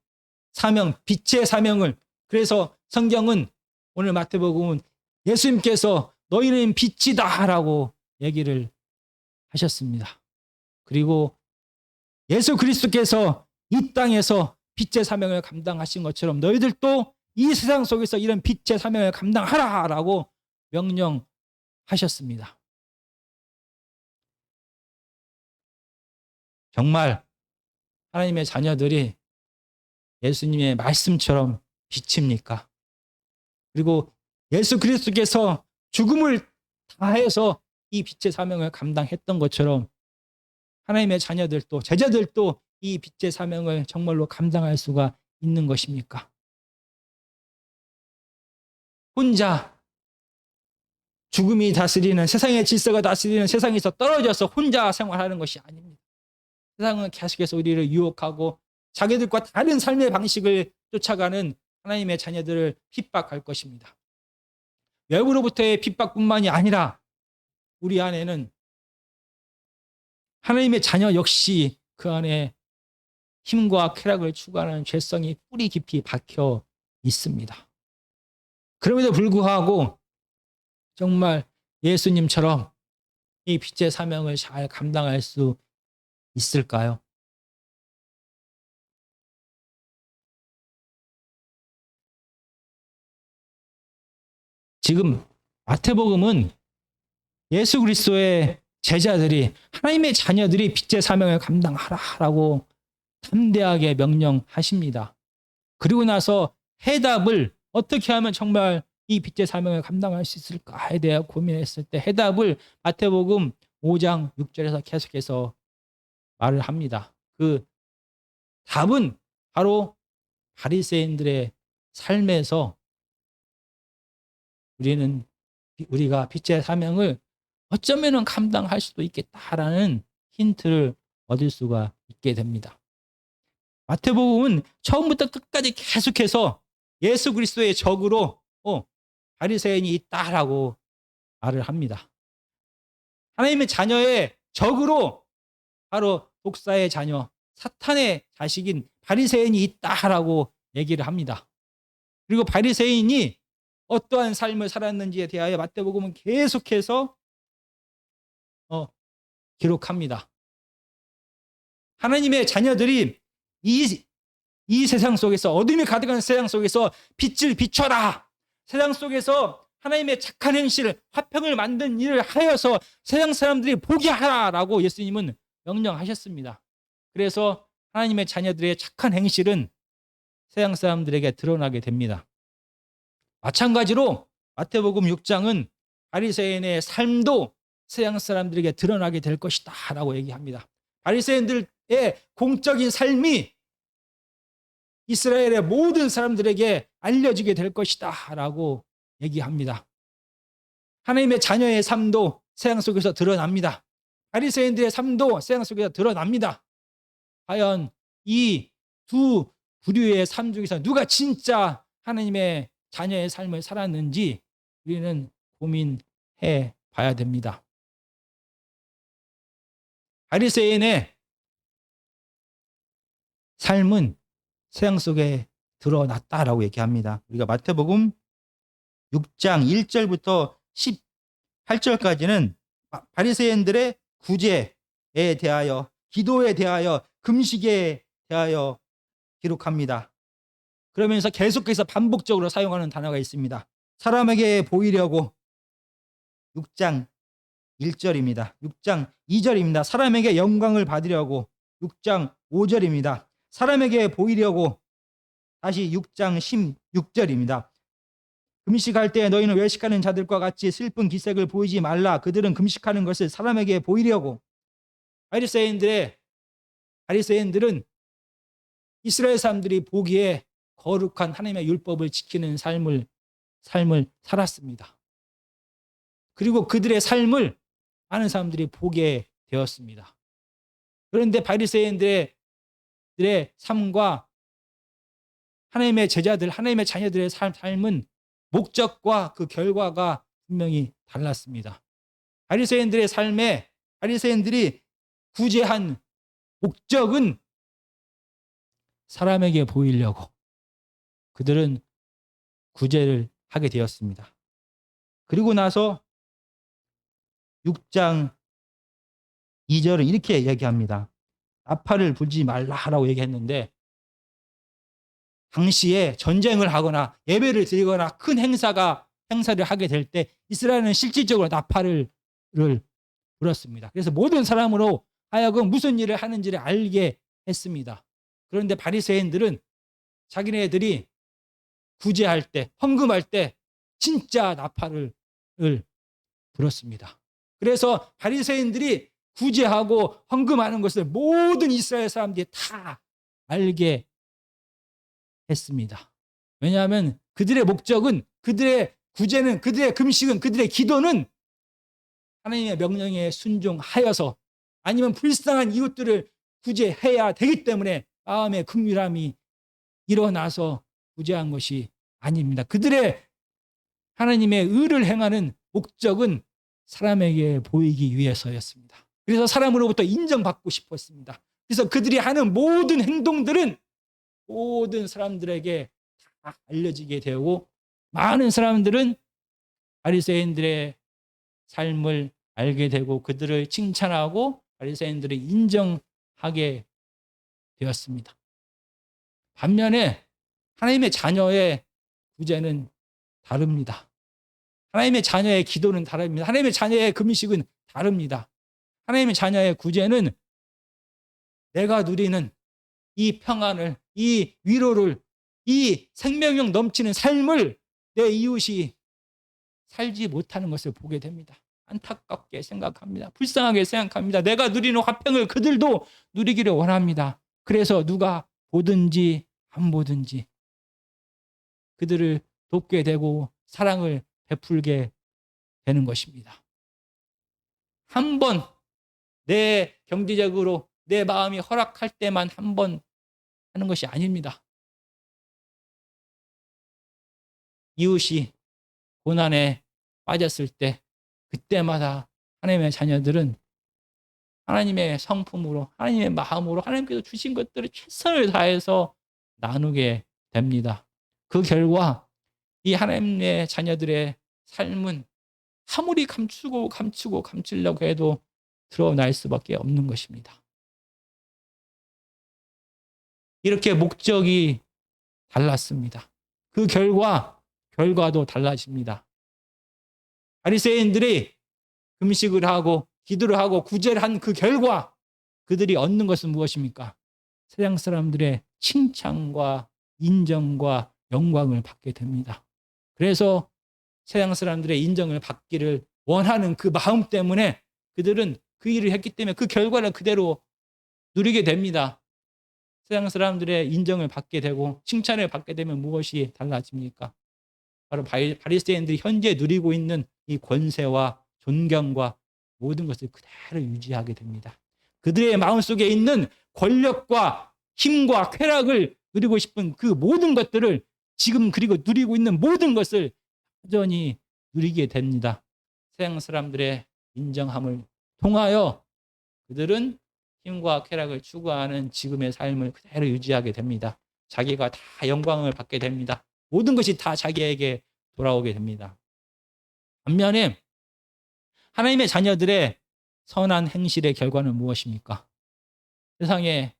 사명, 빛의 사명을, 그래서 성경은 오늘 마태복음은 예수님께서 너희는 빛이다 라고 얘기를 하셨습니다.
그리고 예수 그리스도께서 이 땅에서 빛의 사명을 감당하신 것처럼 너희들도 이 세상 속에서 이런 빛의 사명을 감당하라라고 명령하셨습니다. 정말 하나님의 자녀들이 예수님의 말씀처럼 빛입니까? 그리고 예수 그리스도께서 죽음을 다해서 이 빛의 사명을 감당했던 것처럼 하나님의 자녀들도 제자들도 이 빛의 사명을 정말로 감당할 수가 있는 것입니까? 혼자 죽음이 다스리는 세상의 질서가 다스리는 세상에서 떨어져서 혼자 생활하는 것이 아닙니다. 세상은 계속해서 우리를 유혹하고 자기들과 다른 삶의 방식을 쫓아가는 하나님의 자녀들을 핍박할 것입니다. 외부로부터의 핍박뿐만이 아니라 우리 안에는 하나님의 자녀 역시 그 안에 힘과 쾌락을 추구하는 죄성이 뿌리 깊이 박혀 있습니다. 그럼에도 불구하고 정말 예수님처럼 이 빛의 사명을 잘 감당할 수 있을까요? 지금 마태복음은 예수 그리스도의 제자들이 하나님의 자녀들이 빛의 사명을 감당하라라고 담대하게 명령하십니다. 그리고 나서 해답을 어떻게 하면 정말 이 빛의 사명을 감당할 수 있을까에 대해 고민했을 때 해답을 마태복음 5장 6절에서 계속해서 말을 합니다. 그 답은 바로 바리새인들의 삶에서 우리가 빛의 사명을 어쩌면은 감당할 수도 있겠다라는 힌트를 얻을 수가 있게 됩니다. 마태복음은 처음부터 끝까지 계속해서 예수 그리스도의 적으로 바리새인이 있다라고 말을 합니다. 하나님의 자녀의 적으로 바로 독사의 자녀, 사탄의 자식인 바리새인이 있다라고 얘기를 합니다. 그리고 바리새인이 어떠한 삶을 살았는지에 대하여 마태복음은 계속해서 기록합니다. 하나님의 자녀들이 이 세상 속에서 어둠이 가득한 세상 속에서 빛을 비춰라. 세상 속에서 하나님의 착한 행실, 화평을 만든 일을 하여서 세상 사람들이 보게 하라라고 예수님은 명령하셨습니다. 그래서 하나님의 자녀들의 착한 행실은 세상 사람들에게 드러나게 됩니다. 마찬가지로 마태복음 6장은 바리새인의 삶도 세상 사람들에게 드러나게 될 것이다라고 얘기합니다. 바리새인들의 공적인 삶이 이스라엘의 모든 사람들에게 알려지게 될 것이다라고 얘기합니다. 하나님의 자녀의 삶도 세상 속에서 드러납니다. 바리새인들의 삶도 세상 속에서 드러납니다. 과연 이 두 부류의 삶 중에서 누가 진짜 하나님의 자녀의 삶을 살았는지 우리는 고민해 봐야 됩니다. 바리새인의 삶은 세상 속에 드러났다라고 얘기합니다. 우리가 마태복음 6장 1절부터 18절까지는 바리새인들의 구제에 대하여, 기도에 대하여, 금식에 대하여 기록합니다. 그러면서 계속해서 반복적으로 사용하는 단어가 있습니다. 사람에게 보이려고 6장 1절입니다. 6장 2절입니다. 사람에게 영광을 받으려고 6장 5절입니다. 사람에게 보이려고 다시 6장 16절입니다. 금식할 때 너희는 외식하는 자들과 같이 슬픈 기색을 보이지 말라. 그들은 금식하는 것을 사람에게 보이려고. 바리새인들은 이스라엘 사람들이 보기에 거룩한 하나님의 율법을 지키는 삶을 살았습니다. 그리고 그들의 삶을 많은 사람들이 보게 되었습니다. 그런데 바리새인들의 삶과 하나님의 제자들, 하나님의 자녀들의 삶은 목적과 그 결과가 분명히 달랐습니다. 바리새인들이 구제한 목적은 사람에게 보이려고 그들은 구제를 하게 되었습니다. 그리고 나서 6장
2절은 이렇게 얘기합니다. 나팔을 불지 말라라고 얘기했는데 당시에 전쟁을 하거나 예배를 드리거나 큰 행사를 하게 될 때 이스라엘은 실질적으로 나팔을 불었습니다. 그래서 모든 사람으로 하여금 무슨 일을 하는지를 알게 했습니다. 그런데 바리새인들은 자기네들이 구제할 때, 헌금할 때 진짜 나팔을 불었습니다. 그래서 바리새인들이 구제하고 헌금하는 것을 모든 이스라엘 사람들이 다 알게 했습니다. 왜냐하면 그들의 목적은, 그들의 구제는, 그들의 금식은, 그들의 기도는 하나님의 명령에 순종하여서 아니면 불쌍한 이웃들을 구제해야 되기 때문에 마음의 긍휼함이 일어나서 구제한 것이 아닙니다. 그들의 하나님의 의를 행하는 목적은 사람에게 보이기 위해서였습니다. 그래서 사람으로부터 인정받고 싶었습니다. 그래서 그들이 하는 모든 행동들은 모든 사람들에게 다 알려지게 되고 많은 사람들은 바리새인들의 삶을 알게 되고 그들을 칭찬하고 바리새인들을 인정하게 되었습니다. 반면에 하나님의 자녀의 구제는 다릅니다. 하나님의 자녀의 기도는 다릅니다. 하나님의 자녀의 금식은 다릅니다. 하나님의 자녀의 구제는 내가 누리는 이 평안을, 이 위로를, 이 생명력 넘치는 삶을 내 이웃이 살지 못하는 것을 보게 됩니다. 안타깝게 생각합니다. 불쌍하게 생각합니다. 내가 누리는 화평을 그들도 누리기를 원합니다. 그래서 누가 보든지 안 보든지 그들을 돕게 되고 사랑을 베풀게 되는 것입니다. 한 번 내 경제적으로 내 마음이 허락할 때만 한 번 하는 것이 아닙니다. 이웃이 고난에 빠졌을 때 그때마다 하나님의 자녀들은 하나님의 성품으로 하나님의 마음으로 하나님께서 주신 것들을 최선을 다해서 나누게 됩니다. 그 결과 이 하나님의 자녀들의 삶은 아무리 감추려고 해도 드러날 수밖에 없는 것입니다. 이렇게 목적이 달랐습니다. 그 결과도 달라집니다. 바리새인들이 금식을 하고 기도를 하고 구제를 한 그 결과 그들이 얻는 것은 무엇입니까? 세상 사람들의 칭찬과 인정과 영광을 받게 됩니다. 그래서 세상 사람들의 인정을 받기를 원하는 그 마음 때문에 그들은 그 일을 했기 때문에 그 결과를 그대로 누리게 됩니다. 세상 사람들의 인정을 받게 되고 칭찬을 받게 되면 무엇이 달라집니까? 바로 바리새인들이 현재 누리고 있는 이 권세와 존경과 모든 것을 그대로 유지하게 됩니다. 그들의 마음속에 있는 권력과 힘과 쾌락을 누리고 싶은 그 모든 것들을 지금 그리고 누리고 있는 모든 것을 여전히 누리게 됩니다. 세상 사람들의 인정함을 통하여 그들은 힘과 쾌락을 추구하는 지금의 삶을 그대로 유지하게 됩니다. 자기가 다 영광을 받게 됩니다. 모든 것이 다 자기에게 돌아오게 됩니다. 반면에 하나님의 자녀들의 선한 행실의 결과는 무엇입니까? 세상에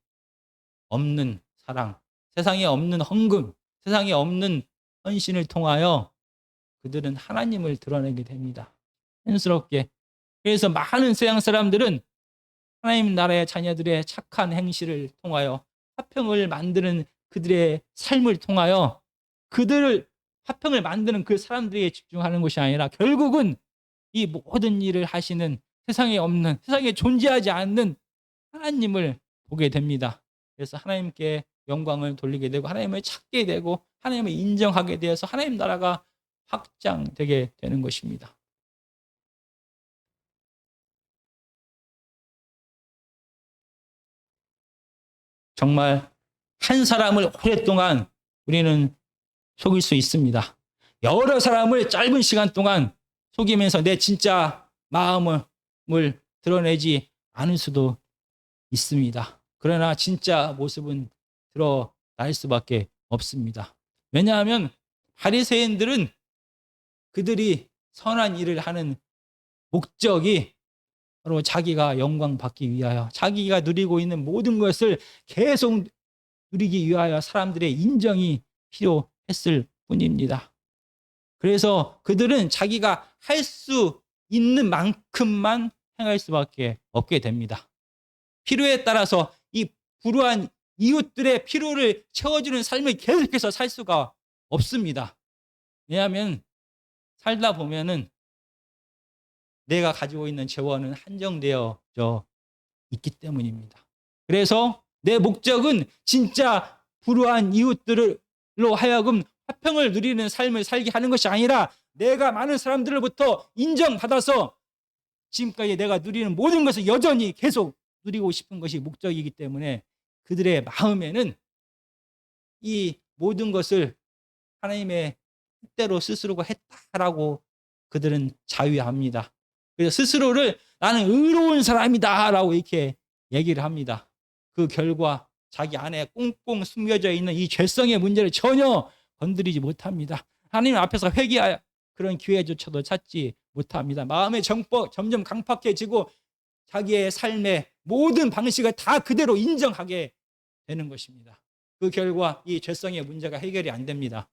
없는 사랑, 세상에 없는 헌금, 세상에 없는 헌신을 통하여 그들은 하나님을 드러내게 됩니다. 현스럽게. 그래서 많은 세상 사람들은 하나님 나라의 자녀들의 착한 행실을 통하여 화평을 만드는 그들의 삶을 통하여 그들을 화평을 만드는 그 사람들에게 집중하는 것이 아니라 결국은 이 모든 일을 하시는 세상에 없는, 세상에 존재하지 않는 하나님을 보게 됩니다. 그래서 하나님께 영광을 돌리게 되고 하나님을 찾게 되고 하나님을 인정하게 되어서 하나님 나라가 확장되게 되는 것입니다. 정말 한 사람을 오랫동안 우리는 속일 수 있습니다. 여러 사람을 짧은 시간 동안 속이면서 내 진짜 마음을 드러내지 않을 수도 있습니다. 그러나 진짜 모습은 드러날 수밖에 없습니다. 왜냐하면 바리새인들은 그들이 선한 일을 하는 목적이
바로 자기가 영광 받기 위하여, 자기가 누리고 있는 모든 것을 계속 누리기 위하여 사람들의 인정이 필요했을 뿐입니다. 그래서 그들은 자기가 할 수 있는 만큼만 행할 수밖에 없게 됩니다. 필요에 따라서 이 불우한 이웃들의 필요를 채워주는 삶을 계속해서 살 수가 없습니다. 왜냐하면 살다 보면은 내가 가지고 있는 재원은 한정되어져 있기 때문입니다. 그래서 내 목적은 진짜 불우한 이웃들로 하여금 화평을 누리는 삶을 살게 하는 것이 아니라 내가 많은 사람들로부터 인정받아서 지금까지 내가 누리는 모든 것을 여전히 계속 누리고 싶은 것이 목적이기 때문에 그들의 마음에는 이 모든 것을 하나님의 뜻대로 스스로가 했다라고 그들은 자위합니다. 그래서 스스로를 나는 의로운 사람이다라고 이렇게 얘기를 합니다. 그 결과 자기 안에 꽁꽁 숨겨져 있는 이 죄성의 문제를 전혀 건드리지 못합니다. 하나님 앞에서 회개할 그런 기회조차도 찾지 못합니다. 마음의 정법 점점 강팍해지고 자기의 삶의 모든 방식을 다 그대로 인정하게 되는 것입니다. 그 결과 이 죄성의 문제가 해결이 안 됩니다.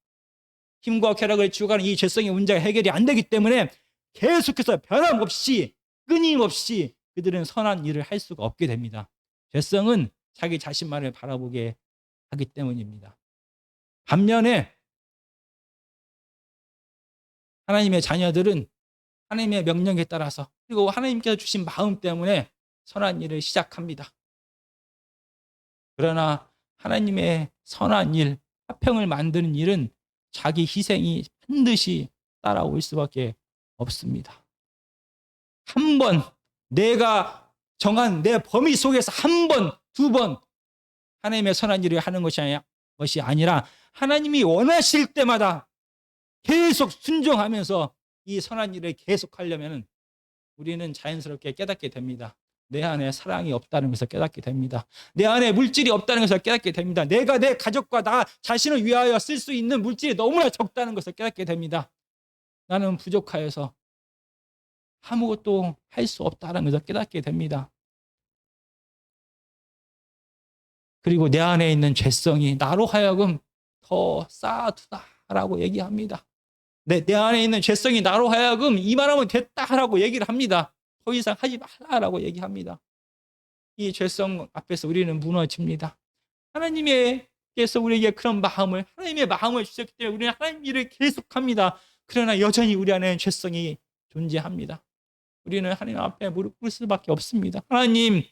힘과 쾌락을 추구하는 이 죄성의 문제가 해결이 안 되기 때문에 계속해서 변함없이 끊임없이 그들은 선한 일을 할 수가 없게 됩니다. 죄성은 자기 자신만을 바라보게 하기 때문입니다. 반면에 하나님의 자녀들은 하나님의 명령에 따라서 그리고 하나님께서 주신 마음 때문에 선한 일을 시작합니다. 그러나 하나님의 선한 일, 화평을 만드는 일은 자기 희생이 반드시 따라올 수밖에 없습니다. 한 번 내가 정한 내 범위 속에서 한 번, 두 번 하나님의 선한 일을 하는 것이 아니라 하나님이 원하실 때마다 계속 순종하면서 이 선한 일을 계속하려면 우리는 자연스럽게 깨닫게 됩니다. 내 안에 사랑이 없다는 것을 깨닫게 됩니다. 내 안에 물질이 없다는 것을 깨닫게 됩니다. 내가 내 가족과 나 자신을 위하여 쓸 수 있는 물질이 너무나 적다는 것을 깨닫게 됩니다. 나는 부족하여서 아무것도 할 수 없다는 것을 깨닫게 됩니다. 그리고 내 안에 있는 죄성이 나로 하여금 더 쌓아두다라고 얘기합니다. 내 안에 있는 죄성이 나로 하여금 이만하면 됐다라고 얘기를 합니다. 더 이상 하지 말라라고 얘기합니다. 이 죄성 앞에서 우리는 무너집니다. 하나님께서 우리에게 그런 마음을, 하나님의 마음을 주셨기 때문에 우리는 하나님 일을 계속합니다. 그러나 여전히 우리 안에는 죄성이 존재합니다. 우리는 하나님 앞에 무릎 꿇을 수밖에 없습니다. 하나님,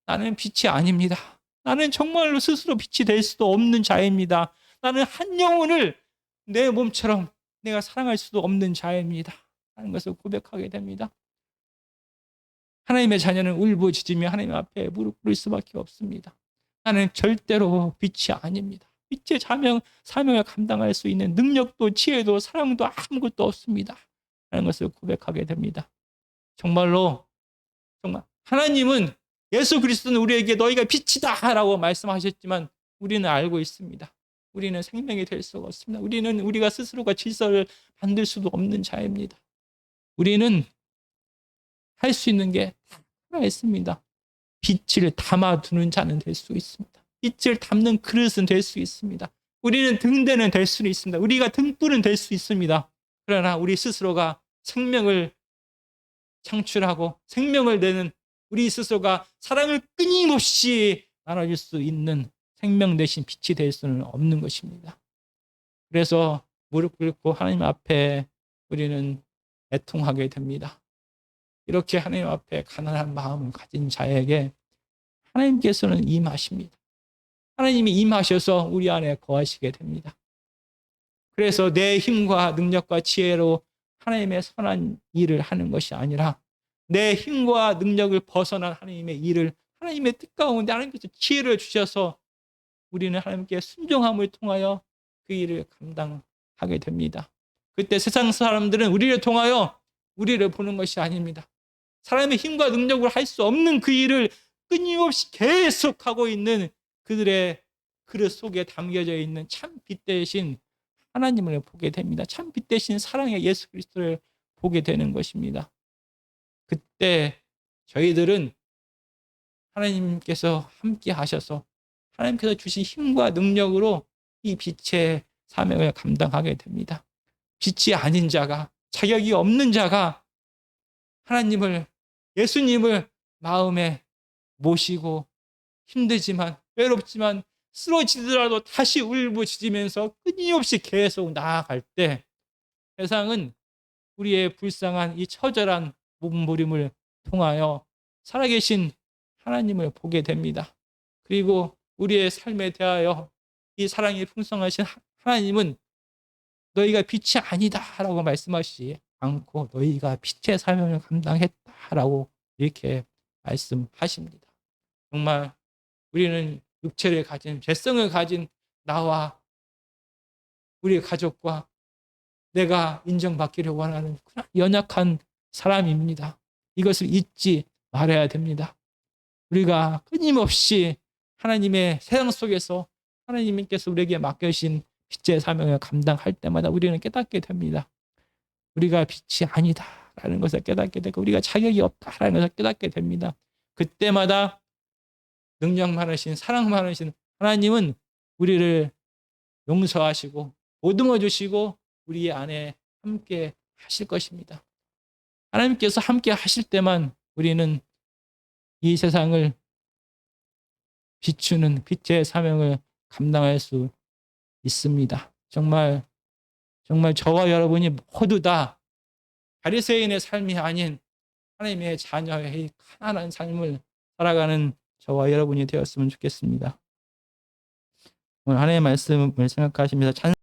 나는 빛이 아닙니다. 나는 정말로 스스로 빛이 될 수도 없는 자입니다. 나는 한 영혼을 내 몸처럼 내가 사랑할 수도 없는 자입니다. 하는 것을 고백하게 됩니다. 하나님의 자녀는 울부짖으며 하나님 앞에 무릎 꿇을 수밖에 없습니다. 나는 절대로 빛이 아닙니다. 빛의 사명을 감당할 수 있는 능력도 지혜도 사랑도 아무것도 없습니다. 하는 것을 고백하게 됩니다. 정말 하나님은 예수 그리스도는 우리에게 너희가 빛이다 라고 말씀하셨지만 우리는 알고 있습니다. 우리는 생명이 될 수가 없습니다. 우리가 스스로가 질서를 만들 수도 없는 자입니다. 우리는 할 수 있는 게 하나 있습니다. 빛을 담아두는 자는 될 수 있습니다. 빛을 담는 그릇은 될 수 있습니다. 우리는 등대는 될 수 있습니다. 우리가 등불은 될 수 있습니다. 그러나 우리 스스로가 생명을 창출하고 생명을 내는 우리 스스로가 사랑을 끊임없이 나눠줄 수 있는 생명 대신 빛이 될 수는 없는 것입니다. 그래서 무릎 꿇고 하나님 앞에 우리는 애통하게 됩니다. 이렇게 하나님 앞에 가난한 마음을 가진 자에게 하나님께서는 임하십니다. 하나님이 임하셔서 우리 안에 거하시게 됩니다. 그래서 내 힘과 능력과 지혜로 하나님의 선한 일을 하는 것이 아니라 내 힘과 능력을 벗어난 하나님의 일을 하나님의 뜻 가운데 하나님께서 지혜를 주셔서 우리는 하나님께 순종함을 통하여 그 일을 감당하게 됩니다. 그때 세상 사람들은 우리를 통하여 우리를 보는 것이 아닙니다. 사람의 힘과 능력으로 할 수 없는 그 일을 끊임없이 계속하고 있는 그들의 그릇 속에 담겨져 있는 참 빛 대신 하나님을 보게 됩니다. 참 빛 대신 사랑의 예수 그리스도를 보게 되는 것입니다. 그때 저희들은 하나님께서 함께 하셔서 하나님께서 주신 힘과 능력으로 이 빛의 사명을 감당하게 됩니다. 빛이 아닌 자가, 자격이 없는 자가 하나님을, 예수님을 마음에 모시고 힘들지만, 외롭지만, 쓰러지더라도 다시 울부짖으면서 끊임없이 계속 나아갈 때 세상은 우리의 불쌍한 이 처절한 몸부림을 통하여 살아계신 하나님을 보게 됩니다. 그리고 우리의 삶에 대하여 이 사랑이 풍성하신 하나님은 너희가 빛이 아니다라고 말씀하시지 않고 너희가 빛의 사명을 감당했다라고 이렇게 말씀하십니다. 정말 우리는 육체를 가진, 죄성을 가진 나와 우리의 가족과 내가 인정받기를 원하는 그런 연약한 사람입니다. 이것을 잊지 말아야 됩니다. 우리가 끊임없이 하나님의 세상 속에서 하나님께서 우리에게 맡겨주신 빛의 사명을 감당할 때마다 우리는 깨닫게 됩니다. 우리가 빛이 아니다라는 것을 깨닫게 되고 우리가 자격이 없다라는 것을 깨닫게 됩니다. 그때마다 능력 많으신, 사랑 많으신 하나님은 우리를 용서하시고 보듬어 주시고 우리 안에 함께 하실 것입니다. 하나님께서 함께 하실 때만 우리는 이 세상을 비추는 빛의 사명을 감당할 수 있습니다. 정말 저와 여러분이 모두 다 바리새인의 삶이 아닌 하나님의 자녀의 가난한 삶을 살아가는 저와 여러분이 되었으면 좋겠습니다. 오늘 하나님의 말씀을 생각하시면서